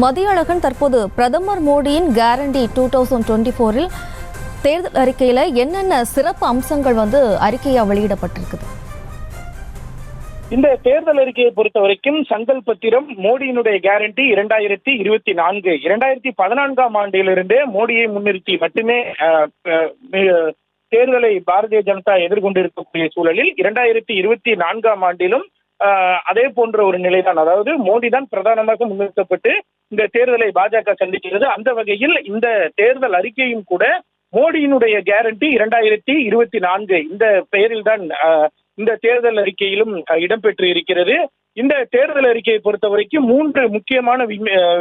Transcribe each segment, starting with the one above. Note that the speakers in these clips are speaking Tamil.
மதியழகன், தற்போது பிரதமர் மோடியின் கேரண்டி 2024 தேர்தல் அறிக்கையில என்னென்ன சிறப்பு அம்சங்கள் அறிக்கையா வெளியிடப்பட்டிருக்குது? இந்த தேர்தல் அறிக்கையை பொறுத்த வரைக்கும் சங்கல் பத்திரம் மோடியினுடைய கேரண்டி 2024 2014ஆம் ஆண்டிலிருந்தே மோடியை முன்னிறுத்தி மட்டுமே தேர்தலை பாரதிய ஜனதா எதிர்கொண்டிருக்கக்கூடிய சூழலில் 2024ஆம் ஆண்டிலும் அதே போன்ற ஒரு நிலைதான். அதாவது மோடி தான் பிரதானமாக முன்னிறுத்தப்பட்டு இந்த தேர்தலை பாஜக சந்திக்கிறது. அந்த வகையில் இந்த தேர்தல் அறிக்கையும் கூட மோடியினுடைய கேரண்டி 2024 இந்த பெயரில் தான் இந்த தேர்தல் அறிக்கையிலும் இடம்பெற்று இருக்கிறது. இந்த தேர்தல் அறிக்கையை பொறுத்த வரைக்கும் 3 முக்கியமான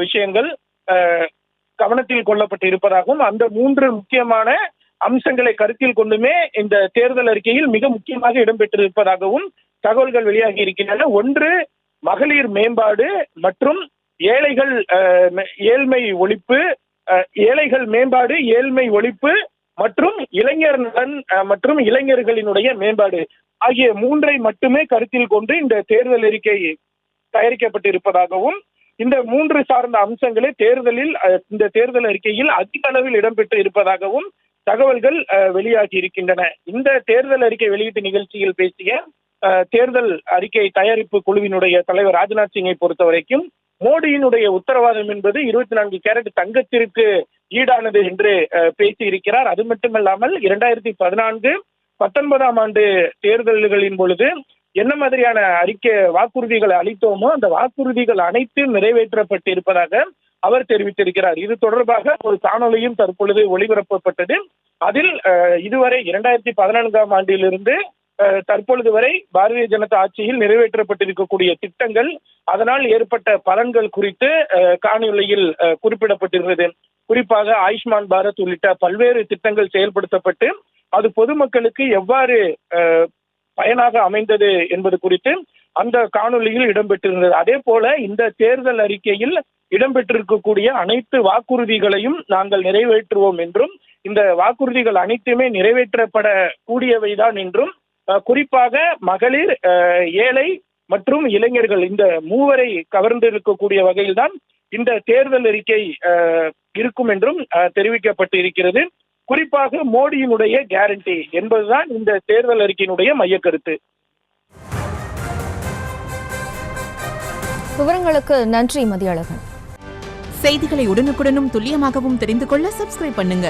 விஷயங்கள் கவனத்தில் கொள்ளப்பட்டு இருப்பதாகவும், அந்த 3 முக்கியமான அம்சங்களை கருத்தில் கொண்டுமே இந்த தேர்தல் அறிக்கையில் மிக முக்கியமாக இடம்பெற்றிருப்பதாகவும் தகவல்கள் வெளியாகி இருக்கின்றன. ஒன்று, மகளிர் மேம்பாடு மற்றும் ஏழ்மை ஒழிப்பு, ஏழைகள் மேம்பாடு, ஏழ்மை ஒழிப்பு மற்றும் இளைஞர் நலன் மற்றும் இளைஞர்களினுடைய மேம்பாடு ஆகிய 3ஐ மட்டுமே கருத்தில் கொண்டு இந்த தேர்தல் அறிக்கை தயாரிக்கப்பட்டிருப்பதாகவும், இந்த 3 சார்ந்த அம்சங்களே இந்த தேர்தல் அறிக்கையில் அதிக அளவில் இடம்பெற்று இருப்பதாகவும் தகவல்கள் வெளியாகி இருக்கின்றன. இந்த தேர்தல் அறிக்கை வெளியீட்டு நிகழ்ச்சியில் பேசிய தேர்தல் அறிக்கை தயாரிப்பு குழுவினுடைய தலைவர் ராஜ்நாத் சிங்கை பொறுத்த வரைக்கும் மோடியினுடைய உத்தரவாதம் என்பது 24 கேரட் தங்கத்திற்கு ஈடானது என்று பேசியிருக்கிறார். அது மட்டுமல்லாமல் 2014-19ஆம் ஆண்டு தேர்தல்களின் பொழுது என்ன மாதிரியான வாக்குறுதிகளை அளித்தோமோ அந்த வாக்குறுதிகள் அனைத்தும் நிறைவேற்றப்பட்டு இருப்பதாக அவர் தெரிவித்திருக்கிறார். இது தொடர்பாக ஒரு காணொலியும் தற்பொழுது ஒளிபரப்பப்பட்டது. அதில் இதுவரை 2014ஆம் ஆண்டிலிருந்து தற்பொழுது வரை பாரதிய ஜனதா ஆட்சியில் நிறைவேற்றப்பட்டிருக்கக்கூடிய திட்டங்கள், அதனால் ஏற்பட்ட பலன்கள் குறித்து காணொலியில் குறிப்பிடப்பட்டிருந்தது. குறிப்பாக ஆயுஷ்மான் பாரத் உள்ளிட்ட பல்வேறு திட்டங்கள் செயல்படுத்தப்பட்டு அது பொதுமக்களுக்கு எவ்வாறு பயனாக அமைந்தது என்பது குறித்து அந்த காணொலியில் இடம்பெற்றிருந்தது. அதே போல இந்த தேர்தல் அறிக்கையில் இடம்பெற்றிருக்கக்கூடிய அனைத்து வாக்குறுதிகளையும் நாங்கள் நிறைவேற்றுவோம் என்றும், இந்த வாக்குறுதிகள் அனைத்துமே நிறைவேற்றப்படக்கூடியவைதான் என்றும், குறிப்பாக மகளிர், ஏழை மற்றும் இளைஞர்கள் இந்த 3வரை கவர்ந்திருக்கக்கூடிய வகையில்தான் இந்த தேர்தல் அறிக்கை இருக்கும் என்றும் தெரிவிக்கப்பட்டு இருக்கிறது. குறிப்பாக மோடியினுடைய கேரண்டி என்பதுதான் இந்த தேர்தல் அறிக்கையினுடைய மைய கருத்து. விவரங்களுக்கு நன்றி மதியழகன். செய்திகளை உடனுக்குடனும் துல்லியமாகவும் தெரிந்து கொள்ள சப்ஸ்கிரைப் பண்ணுங்க.